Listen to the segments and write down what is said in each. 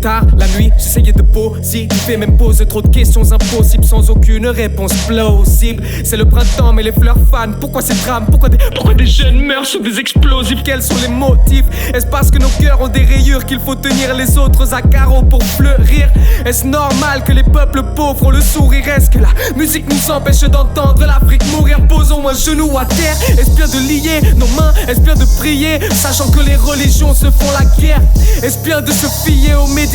Tard la nuit, j'essayais de positiver, même pose trop de questions impossibles sans aucune réponse plausible. C'est le printemps mais les fleurs fanent. Pourquoi ces drames? Pourquoi des jeunes meurent sous des explosifs? Quels sont les motifs? Est-ce parce que nos cœurs ont des rayures qu'il faut tenir les autres à carreau pour fleurir? Est-ce normal que les peuples pauvres ont le sourire? Est-ce que la musique nous empêche d'entendre l'Afrique mourir? Posons un genou à terre. Est-ce bien de lier nos mains? Est-ce bien de prier, sachant que les religions se font la guerre? Est-ce bien de se fier aux médias?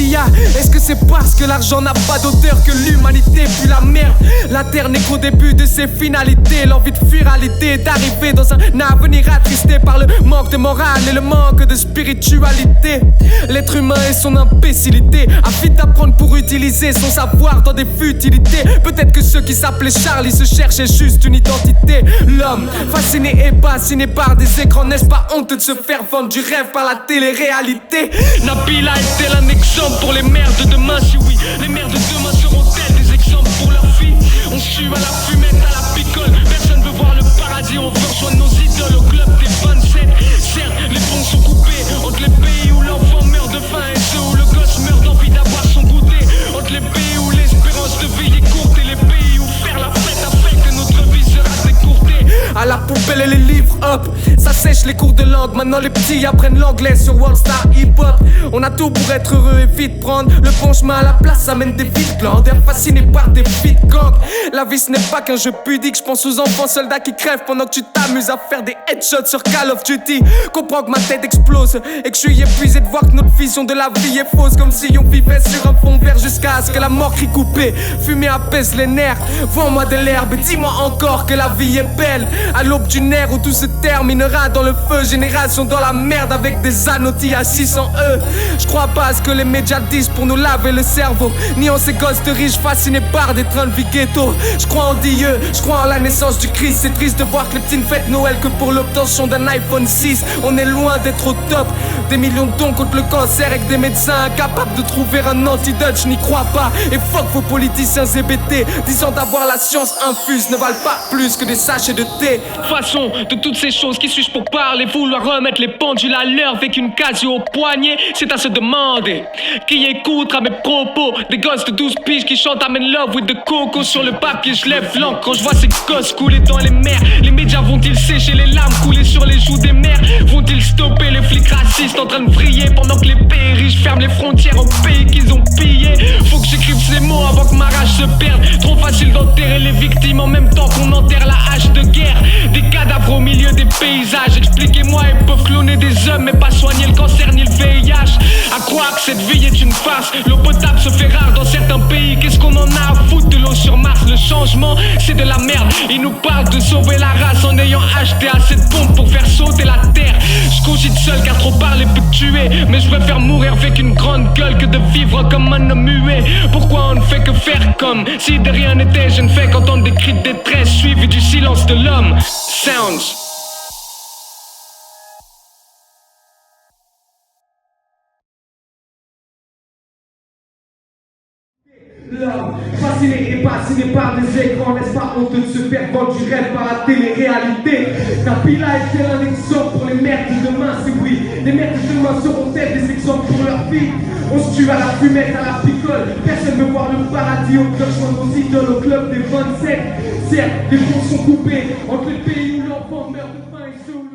Est-ce que c'est parce que l'argent n'a pas d'odeur que l'humanité pue la merde? La terre n'est qu'au début de ses finalités. L'envie de fuir à l'idée d'arriver dans un avenir attristé par le manque de morale et le manque de spiritualité. L'être humain et son imbécilité, avide d'apprendre pour utiliser son savoir dans des futilités. Peut-être que ceux qui s'appelaient Charlie se cherchaient juste une identité. L'homme fasciné et bassiné par des écrans, n'est-ce pas honte de se faire vendre du rêve par la télé-réalité? Nabila est-elle un exemple pour les mères de demain? Si oui, les mères de demain seront-elles des exemples pour leurs filles? On se tue à la fumette, à la picole. Personne veut voir le paradis, on veut rejoindre nos idoles au club des 27. Certes, les ponts sont coupés entre les pays où l'enfant meurt de faim et ceux où le gosse meurt d'envie d'avoir son goûter. Entre les pays où l'espérance de vie est courte et les pays où faire la fête a fait que notre vie sera décourtée. À la poubelle et les livres, hop, ça sèche les cours de langue. Maintenant les petits apprennent l'anglais sur Worldstar Hip Hop. On a tout pour être heureux et vite prendre le bon chemin à la place, amène des vides glandeurs fascinés par des feats gangs. La vie ce n'est pas qu'un jeu pudique, je pense aux enfants soldats qui crèvent pendant que tu t'amuses à faire des headshots sur Call of Duty. Comprends que ma tête explose et que je suis épuisé de voir que notre vision de la vie est fausse, comme si on vivait sur un fond vert jusqu'à ce que la mort crie coupée. Fumée apaise les nerfs, vends-moi de l'herbe et dis-moi encore que la vie est belle. À l'aube d'une ère où tout se terminera dans le feu, génération dans la merde avec des anneaux à 600 E. Je crois pas à ce que les médias disent pour nous laver le cerveau, ni en ces gosses de riches fascinés par des trains de vie ghetto. Je crois en Dieu, je crois en la naissance du Christ. C'est triste de voir que les petits ne fêtent Noël que pour l'obtention d'un iPhone 6. On est loin d'être au top. Des millions de dons contre le cancer avec des médecins incapables de trouver un antidote. Je n'y crois pas et fuck vos politiciens ZBT disant d'avoir la science infuse ne valent pas plus que des sachets de thé. Façon de toutes ces choses, qui suis-je pour parler? Vouloir remettre les pendules à l'heure avec une Casio au poignet, c'est à se demander qui écoutera mes propos. Des gosses de 12 piges qui chantent I'm in love with the coco. Sur le papier je lève l'encre quand je vois ces gosses couler dans les mers. Les médias vont-ils sécher les larmes couler sur les joues des mères? Vont-ils stopper les flics racistes en train de vriller pendant que les pays riches ferment les frontières aux pays qu'ils ont pillés? Faut que j'écrive ces mots avant que ma rage se perde. Trop facile d'enterrer les victimes en même temps qu'on enterre la hache de guerre. Des cadavres au milieu des paysages. Expliquez-moi, ils peuvent cloner des hommes mais pas soigner le cancer ni le VIH. À croire que cette vie est une farce. L'eau potable se fait rare dans certains pays. Qu'est-ce qu'on en a à foutre de l'eau sur Mars? Le changement c'est de la merde. Ils nous parlent de sauver la race en ayant acheté assez de bombes pour faire sauter la terre. Je cogite seul car trop parler peut tuer, mais je préfère mourir avec une grande gueule que de vivre comme un homme muet. Pourquoi on ne fait que faire comme si de rien n'était? Je ne fais qu'entendre des cris de détresse suivis du silence de l'homme. Sounds. L'homme, fasciné et fasciné par des écrans, n'est-ce pas honte de se faire vendre du rêve par la télé-réalité? Nabila est-elle un exemple pour les mères de demain? Si oui, les mères de demain seront-elles des exemples pour leurs filles? On se tue à la fumette, à la picole. Personne veut voir le paradis au club, je vois nos idoles au club des 27. Certes, les ponts sont coupés entre les pays où l'enfant meurt de faim et ceux où